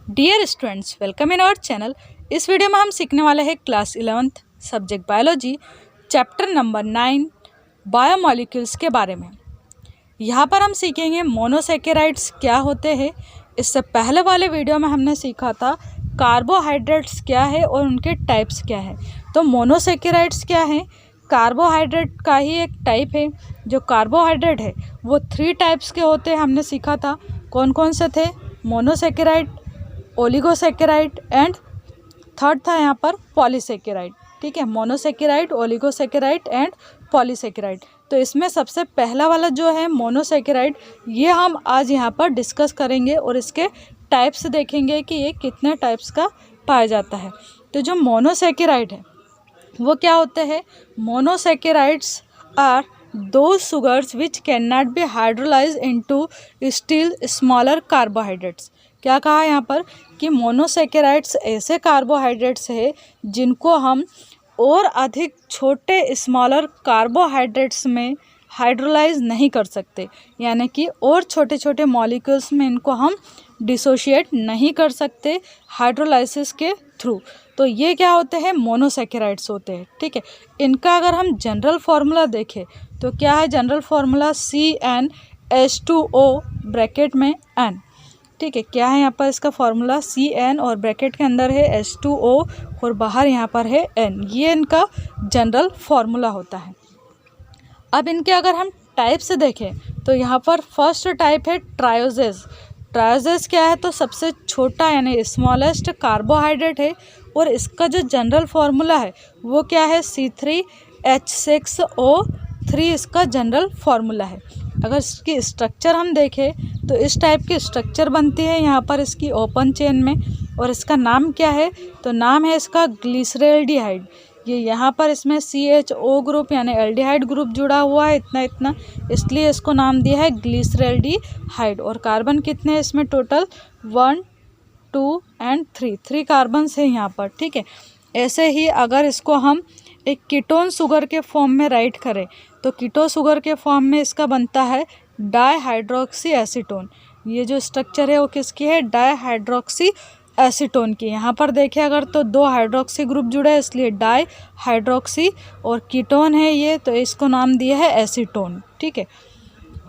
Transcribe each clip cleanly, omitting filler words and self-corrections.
Dear students, welcome in our channel. इस video में हम सीखने वाले हैं class 11th subject biology chapter number 9 biomolecules के बारे में। यहाँ पर हम सीखेंगे मोनोसेकेराइड्स क्या होते हैं। इससे पहले वाले वीडियो में हमने सीखा था कार्बोहाइड्रेट्स क्या है और उनके टाइप्स क्या है। तो मोनोसेकेराइड्स क्या है? कार्बोहाइड्रेट का ही एक टाइप है। जो कार्बोहाइड्रेट है वो 3 टाइप्स के होते हैं, हमने सीखा था। कौन कौन से थे? मोनोसेकेराइड, ओलिगोसेकेराइड एंड थर्ड था यहाँ पर पॉलीसेकेराइड। ठीक है, मोनोसेकेराइड, ओलिगोसेकेराइड एंड पॉलीसेकेराइड। तो इसमें सबसे पहला वाला जो है मोनोसेकेराइड, ये हम आज यहाँ पर डिस्कस करेंगे और इसके टाइप्स देखेंगे कि ये कितने टाइप्स का पाया जाता है। तो जो मोनोसेकेराइड है वो क्या होते हैं? Monosaccharides are those sugars which cannot be hydrolyzed into still smaller carbohydrates। क्या कहा यहाँ पर कि मोनोसेकेराइड्स ऐसे कार्बोहाइड्रेट्स है जिनको हम और अधिक छोटे स्मॉलर कार्बोहाइड्रेट्स में हाइड्रोलाइज नहीं कर सकते, यानी कि और छोटे छोटे मॉलिक्यूल्स में इनको हम डिसोशिएट नहीं कर सकते हाइड्रोलाइसिस के थ्रू। तो ये क्या होते हैं? मोनोसेकेराइड्स होते हैं। ठीक है, इनका अगर हम जनरल फार्मूला देखें तो क्या है जनरल फार्मूला? CnH2O ब्रैकेट में N। ठीक है, क्या है यहाँ पर इसका फार्मूला? Cn और ब्रैकेट के अंदर है H2O और बाहर यहाँ पर है N। ये इनका जनरल फार्मूला होता है। अब इनके अगर हम टाइप से देखें तो यहाँ पर फर्स्ट टाइप है ट्रायोजेज। ट्रायोजेज क्या है? तो सबसे छोटा यानी स्मॉलेस्ट कार्बोहाइड्रेट है और इसका जो जनरल फार्मूला है वो क्या है? C3H6O3 इसका जनरल फार्मूला है। अगर इसकी स्ट्रक्चर हम देखें तो इस टाइप की स्ट्रक्चर बनती है यहाँ पर इसकी ओपन चेन में। और इसका नाम क्या है? तो नाम है इसका ग्लिसरैल्डिहाइड। ये यहाँ पर इसमें CHO ग्रुप यानी एल्डिहाइड ग्रुप जुड़ा हुआ है इतना इतना, इसलिए इसको नाम दिया है ग्लिसरैल्डिहाइड। और कार्बन कितने हैं इसमें? टोटल 1, 2 एंड 3 कार्बन्स है यहाँ पर। ठीक है, ऐसे ही अगर इसको हम एक कीटोन शुगर के फॉर्म में राइट करें तो कीटोन शुगर के फॉर्म में इसका बनता है डाईहाइड्रोक्सी एसीटोन। ये जो स्ट्रक्चर है वो किसकी है? डाईहाइड्रोक्सी एसीटोन की। यहाँ पर देखें अगर तो 2 हाइड्रोक्सी ग्रुप जुड़े हैं इसलिए डाई हाइड्रोक्सी, और कीटोन है ये तो इसको नाम दिया है एसीटोन। ठीक है,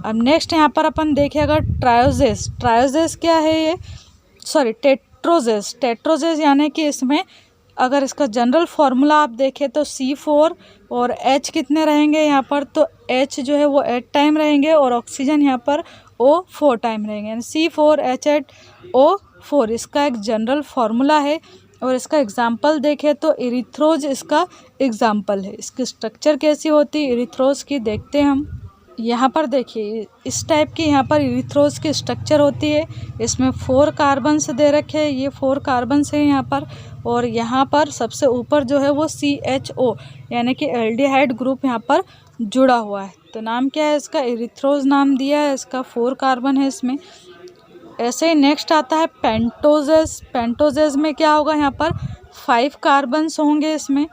अब नेक्स्ट यहाँ पर अपन देखें अगर ट्रायोजेस। ट्रायोजेस क्या है ये? सॉरी, टेट्रोजेस। टेट्रोजेस यानी कि इसमें अगर इसका जनरल फार्मूला आप देखें तो C4 और H कितने रहेंगे यहाँ पर? तो H जो है वो 8 टाइम रहेंगे और ऑक्सीजन यहाँ पर O 4 टाइम रहेंगे, यानी C4H8O4 इसका एक जनरल फार्मूला है। और इसका एग्जाम्पल देखें तो इरिथ्रोज इसका एग्जाम्पल है। इसकी स्ट्रक्चर कैसी होती है इरिथ्रोज की देखते हैं हम। यहाँ पर देखिए इस टाइप की यहाँ पर इरिथ्रोज की स्ट्रक्चर होती है। इसमें 4 कार्बन्स दे रखे हैं, ये 4 कार्बन्स हैं यहाँ पर। और यहाँ पर सबसे ऊपर जो है वो CHO यानी कि एल्डिहाइड ग्रुप यहाँ पर जुड़ा हुआ है। तो नाम क्या है इसका? इरिथ्रोज नाम दिया है इसका। 4 कार्बन है इसमें। ऐसे ही नेक्स्ट आता है पेंटोजेस। पेंटोजेस में क्या होगा? यहाँ पर 5 कार्बन्स होंगे इसमें।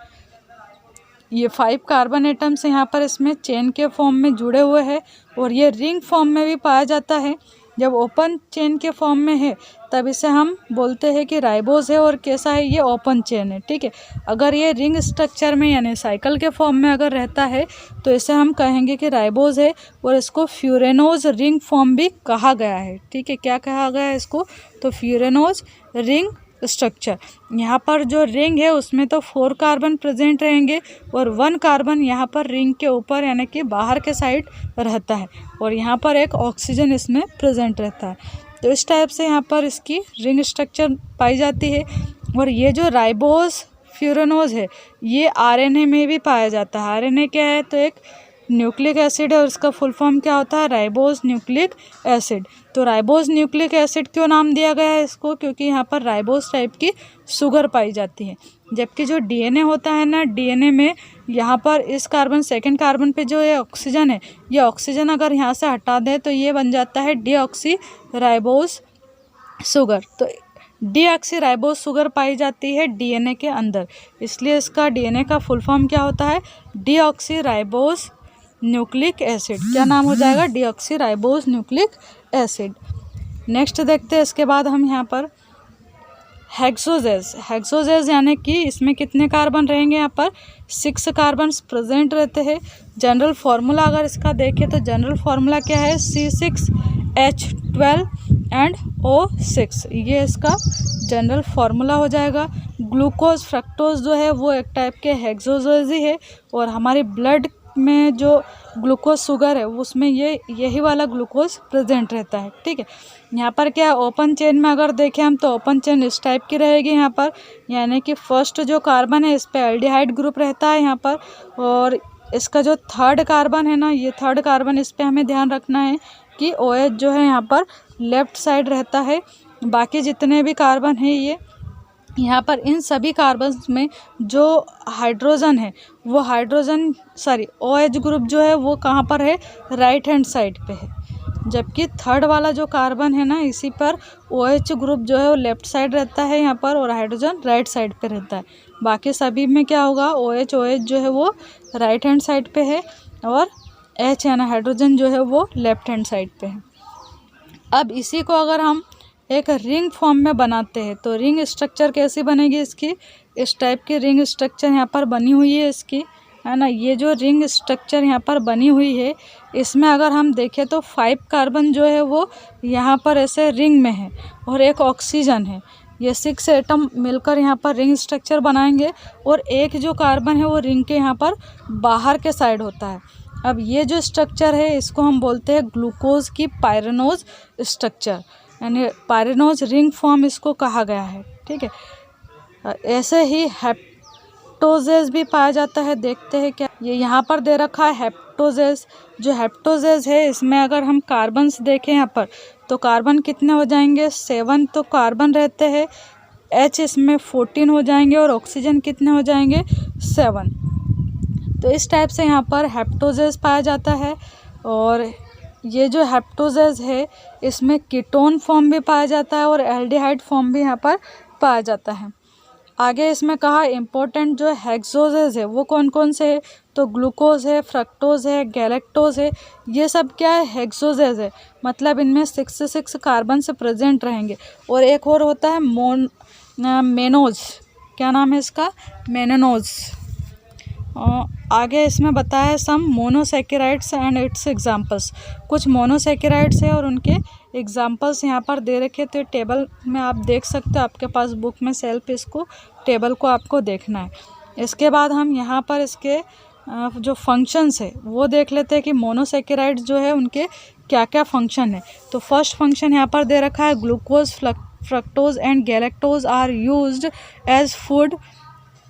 ये 5 कार्बन एटम्स यहाँ पर इसमें चेन के फॉर्म में जुड़े हुए हैं और ये रिंग फॉर्म में भी पाया जाता है। जब ओपन चेन के फॉर्म में है तब इसे हम बोलते हैं कि राइबोज है। और कैसा है? ये ओपन चेन है। ठीक है, अगर ये रिंग स्ट्रक्चर में यानी साइकिल के फॉर्म में अगर रहता है तो इसे हम कहेंगे कि राइबोज है और इसको फ्यूरेनोज रिंग फॉर्म भी कहा गया है। ठीक है, क्या कहा गया है इसको? तो फ्यूरेनोज रिंग स्ट्रक्चर। यहाँ पर जो रिंग है उसमें तो 4 कार्बन प्रेजेंट रहेंगे और 1 कार्बन यहाँ पर रिंग के ऊपर यानी कि बाहर के साइड रहता है और यहाँ पर एक ऑक्सीजन इसमें प्रेजेंट रहता है। तो इस टाइप से यहाँ पर इसकी रिंग स्ट्रक्चर पाई जाती है। और ये जो राइबोज फ्यूरेनोज है ये RNA में भी पाया जाता है। RNA क्या है? तो एक न्यूक्लिक एसिड है और इसका फुल फॉर्म क्या होता है? Ribose nucleic acid. तो राइबोज न्यूक्लिक एसिड क्यों नाम दिया गया है इसको? क्योंकि यहाँ पर राइबोज टाइप की शुगर पाई जाती है। जबकि जो DNA होता है ना, DNA में यहाँ पर इस कार्बन सेकंड कार्बन पे जो ये ऑक्सीजन है, ये ऑक्सीजन अगर यहाँ से हटा दें तो ये बन जाता है डीऑक्सी राइबोज शुगर। तो डीऑक्सी राइबोज शुगर पाई जाती है DNA के अंदर, इसलिए इसका DNA का फुल फॉर्म क्या होता है? Deoxy ribose nucleic acid. क्या नाम हो जाएगा? Deoxy ribose nucleic acid. Next देखते हैं इसके बाद हम यहाँ पर हेक्सोजेज यानी कि इसमें कितने कार्बन रहेंगे, यहाँ पर 6 कार्बन प्रेजेंट रहते हैं। जनरल फार्मूला अगर इसका देखें तो जनरल फार्मूला क्या है, C6H12 एंड O6, ये इसका जनरल फार्मूला हो जाएगा। ग्लूकोज फ्रक्टोज जो है वो एक टाइप के हेक्सोजेज ही है, और हमारे ब्लड में जो ग्लूकोज शुगर है उसमें यही वाला ग्लूकोज प्रेजेंट रहता है। ठीक है, यहाँ पर क्या है, ओपन चेन में अगर देखें हम तो ओपन चेन इस टाइप की रहेगी यहाँ पर, यानी कि फर्स्ट जो कार्बन है इस पे एल्डिहाइड ग्रुप रहता है यहाँ पर, और इसका जो थर्ड कार्बन है ना, ये थर्ड कार्बन, इस पे हमें ध्यान रखना है कि OH जो है यहाँ पर लेफ्ट साइड रहता है। बाकी जितने भी कार्बन है ये यहाँ पर, इन सभी कार्बन में जो हाइड्रोजन है वो OH ग्रुप जो है वो कहाँ पर है, राइट हैंड साइड पे है, जबकि थर्ड वाला जो कार्बन है ना इसी पर OH ग्रुप जो है वो लेफ्ट साइड रहता है यहाँ पर, और हाइड्रोजन राइट साइड पे रहता है। बाकी सभी में क्या होगा, OH जो है वो राइट हैंड साइड पे है, और H यानी हाइड्रोजन जो है वो लेफ्ट हैंड साइड पे है। अब इसी को अगर हम एक रिंग फॉर्म में बनाते हैं तो रिंग स्ट्रक्चर कैसी बनेगी इसकी, इस टाइप की रिंग स्ट्रक्चर यहाँ पर बनी हुई है इसकी, है ना। ये जो रिंग स्ट्रक्चर यहाँ पर बनी हुई है इसमें अगर हम देखें तो 5 कार्बन जो है वो यहाँ पर ऐसे रिंग में है, और एक ऑक्सीजन है। ये 6 एटम मिलकर यहाँ पर रिंग स्ट्रक्चर बनाएंगे, और एक जो कार्बन है वो रिंग के यहाँ पर बाहर के साइड होता है। अब ये जो स्ट्रक्चर है इसको हम बोलते हैं ग्लूकोज की पायरेनोज स्ट्रक्चर, यानी पायरेनोज रिंग फॉर्म इसको कहा गया है। ठीक है, ऐसे ही हेप्टोजेज भी पाया जाता है। देखते हैं क्या, ये यहाँ पर दे रखा है हेप्टोजेज। जो हेप्टोजेज है इसमें अगर हम कार्बन्स देखें यहाँ पर तो कार्बन कितने हो जाएंगे, 7 तो कार्बन रहते हैं, H इसमें 14 हो जाएंगे, और ऑक्सीजन कितने हो जाएंगे, 7। तो इस टाइप से यहाँ पर हेप्टोजेज पाया जाता है। और ये जो हेप्टोजेज है इसमें कीटोन फॉर्म भी पाया जाता है, और एल्डिहाइड फॉर्म भी यहाँ पर पाया जाता है। आगे इसमें कहा इम्पोर्टेंट जो हेक्सोजेज है वो कौन कौन से है, तो ग्लूकोज है, फ्रक्टोज है, गैलेक्टोज है, ये सब क्या है, हेक्सोजेज है, मतलब इनमें 6 कार्बन से प्रेजेंट रहेंगे। और एक और होता है मेनोज, क्या नाम है इसका, मेनोज। आगे इसमें बताया है सम मोनोसेकेराइड्स एंड इट्स एग्जांपल्स, कुछ मोनोसेकेराइड्स है और उनके एग्जांपल्स यहाँ पर दे रखे थे। टेबल में आप देख सकते हो, आपके पास बुक में सेल्फ इसको टेबल को आपको देखना है। इसके बाद हम यहाँ पर इसके जो फंक्शंस है वो देख लेते हैं कि मोनोसेकेराइड्स जो है उनके क्या क्या फंक्शन है। तो फर्स्ट फंक्शन यहाँ पर दे रखा है, glucose fructose and galactose are used as food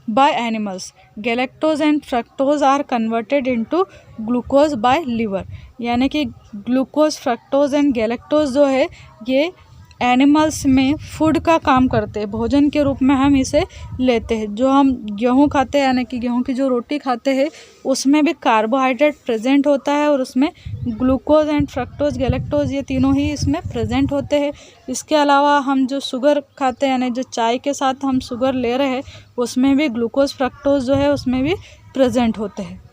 by animals. Galactose and fructose are converted into glucose by liver. यानी कि ग्लूकोज, फ्रक्टोज एंड गैलेक्टोज जो है ये एनिमल्स में फूड का काम करते हैं, भोजन के रूप में हम इसे लेते हैं। जो हम गेहूँ खाते हैं यानी कि गेहूँ की जो रोटी खाते हैं उसमें भी कार्बोहाइड्रेट प्रेजेंट होता है, और उसमें ग्लूकोज एंड फ्रक्टोज, गैलेक्टोज ये तीनों ही इसमें प्रेजेंट होते हैं। इसके अलावा हम जो शुगर खाते हैं यानी जो चाय के साथ हम शुगर ले रहे हैं उसमें भी ग्लूकोज, फ्रक्टोज जो है उसमें भी प्रेजेंट होते हैं।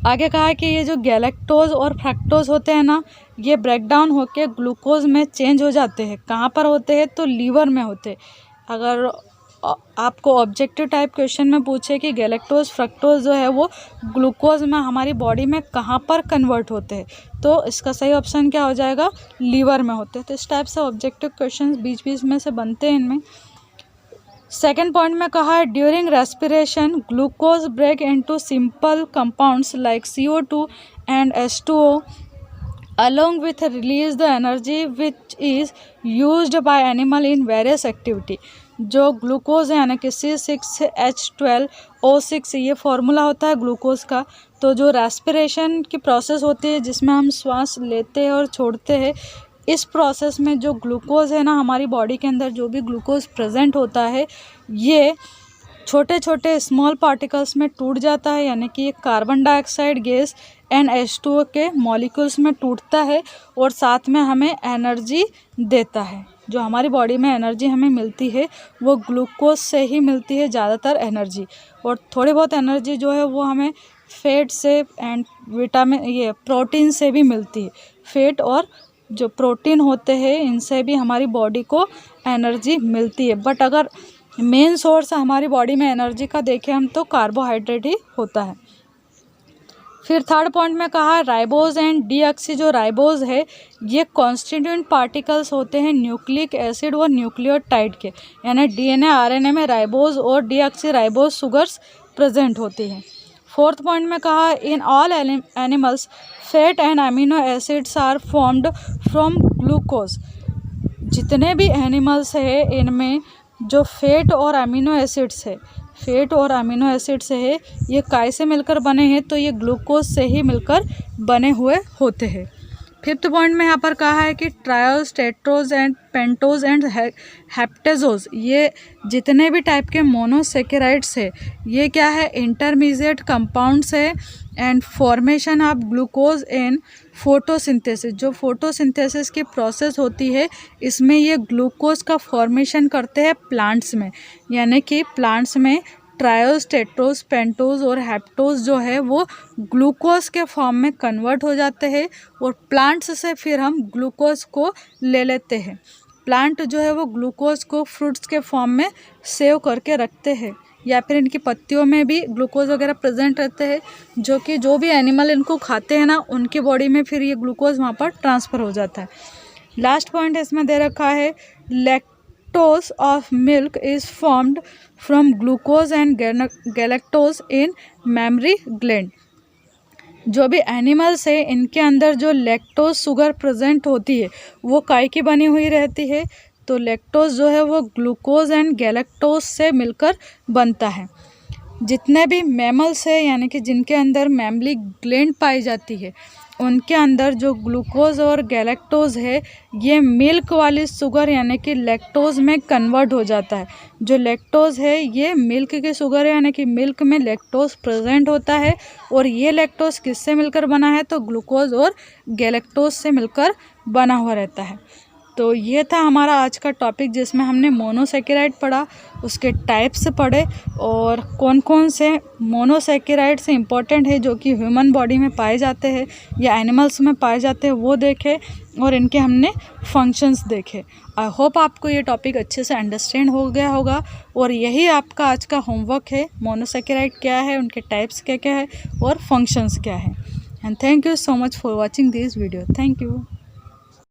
आगे कहा है कि ये जो गैलेक्टोज और फ्रक्टोज होते हैं ना, ये ब्रेक डाउन होकर ग्लूकोज में चेंज हो जाते हैं। कहाँ पर होते हैं, तो लीवर में होते हैं। अगर आपको ऑब्जेक्टिव टाइप क्वेश्चन में पूछे कि गैलेक्टोज, फ्रक्टोज जो है वो ग्लूकोज में हमारी बॉडी में कहाँ पर कन्वर्ट होते हैं, तो इसका सही ऑप्शन क्या हो जाएगा, लीवर में होते हैं। तो इस टाइप से ऑब्जेक्टिव क्वेश्चन बीच बीच में से बनते हैं इनमें। सेकेंड पॉइंट में कहा है, during respiration glucose break into simple compounds like CO2 and H2O along with release the energy which is used by animal in various activity। जो ग्लूकोज है यानी कि C6H12O6 ये फॉर्मूला होता है ग्लूकोज का। तो जो रेस्पिरेशन की प्रोसेस होती है जिसमें हम श्वास लेते हैं और छोड़ते हैं, इस प्रोसेस में जो ग्लूकोज है ना, हमारी बॉडी के अंदर जो भी ग्लूकोज प्रेजेंट होता है ये छोटे छोटे स्मॉल पार्टिकल्स में टूट जाता है, यानी कि कार्बन डाइऑक्साइड गैस NH2O के मॉलिक्यूल्स में टूटता है, और साथ में हमें एनर्जी देता है। जो हमारी बॉडी में एनर्जी हमें मिलती है वो ग्लूकोज से ही मिलती है ज़्यादातर एनर्जी, और थोड़ी बहुत एनर्जी जो है वो हमें फैट से एंड विटामिन ये प्रोटीन से भी मिलती है। फैट और जो प्रोटीन होते हैं इनसे भी हमारी बॉडी को एनर्जी मिलती है। बट अगर मेन सोर्स हमारी बॉडी में एनर्जी का देखें हम तो कार्बोहाइड्रेट ही होता है। फिर थर्ड पॉइंट में कहा राइबोज एंड डीऑक्सी, जो राइबोज है ये कॉन्स्टिट्यूएंट पार्टिकल्स होते हैं न्यूक्लिक एसिड व न्यूक्लियोटाइड के, यानी डीएनए आरएनए में राइबोज और डीऑक्सी राइबोज शुगर्स प्रेजेंट होती हैं। फोर्थ पॉइंट में कहा in all animals fat and amino acids are formed from glucose. जितने भी एनिमल्स है इनमें जो फैट और अमीनो एसिड्स है, फैट और अमीनो एसिड्स है ये काय से मिलकर बने हैं, तो ये ग्लूकोज से ही मिलकर बने हुए होते हैं। फिफ्थ पॉइंट में यहाँ पर कहा है कि triose, tetrose and pentose and heptose, ये जितने भी टाइप के मोनोसेकेराइड्स है ये क्या है, इंटरमीडिएट कंपाउंड्स है and formation of glucose in photosynthesis. जो फोटोसिंथेसिस की प्रोसेस होती है इसमें ये ग्लूकोज का फॉर्मेशन करते हैं प्लांट्स में, यानी कि प्लांट्स में ट्रायोज, टेट्रोज, पेंटोज और हेप्टोज जो है वो ग्लूकोज के फॉर्म में कन्वर्ट हो जाते हैं और प्लांट्स से फिर हम ग्लूकोज को ले लेते हैं। प्लांट जो है वो ग्लूकोज को फ्रूट्स के फॉर्म में सेव करके रखते हैं, या फिर इनकी पत्तियों में भी ग्लूकोज वगैरह प्रेजेंट रहते हैं, जो कि जो भी एनिमल इनको खाते हैं ना उनकी बॉडी में फिर ये ग्लूकोज वहाँ पर ट्रांसफ़र हो जाता है। लास्ट पॉइंट इसमें दे रखा है lactose of milk is formed from glucose and galactose in mammary gland. जो भी एनिमल्स है इनके अंदर जो लैक्टोज शुगर प्रेजेंट होती है वो काय की बनी हुई रहती है, तो लैक्टोज जो है वो ग्लूकोज एंड गैलेक्टोज से मिलकर बनता है। जितने भी मैमल्स है यानी कि जिनके अंदर मैमरी ग्लैंड पाई जाती है उनके अंदर जो ग्लूकोज और गैलेक्टोज है ये मिल्क वाली शुगर यानी कि लैक्टोज में कन्वर्ट हो जाता है। जो लैक्टोज है ये मिल्क की शुगर है यानी कि मिल्क में लैक्टोज प्रेजेंट होता है, और ये लैक्टोज किससे मिलकर बना है, तो ग्लूकोज और गैलेक्टोज से मिलकर बना हुआ रहता है। तो ये था हमारा आज का टॉपिक जिसमें हमने मोनोसेकेराइड पढ़ा, उसके टाइप्स पढ़े और कौन कौन से मोनोसेकेराइड से इम्पोर्टेंट है जो कि ह्यूमन बॉडी में पाए जाते हैं या एनिमल्स में पाए जाते हैं वो देखे, और इनके हमने फंक्शंस देखे। आई होप आपको ये टॉपिक अच्छे से अंडरस्टैंड हो गया होगा, और यही आपका आज का होमवर्क है, मोनोसेकेराइड क्या है, उनके टाइप्स क्या क्या है और फंक्शंस क्या है। And thank you so much for watching this video. Thank you.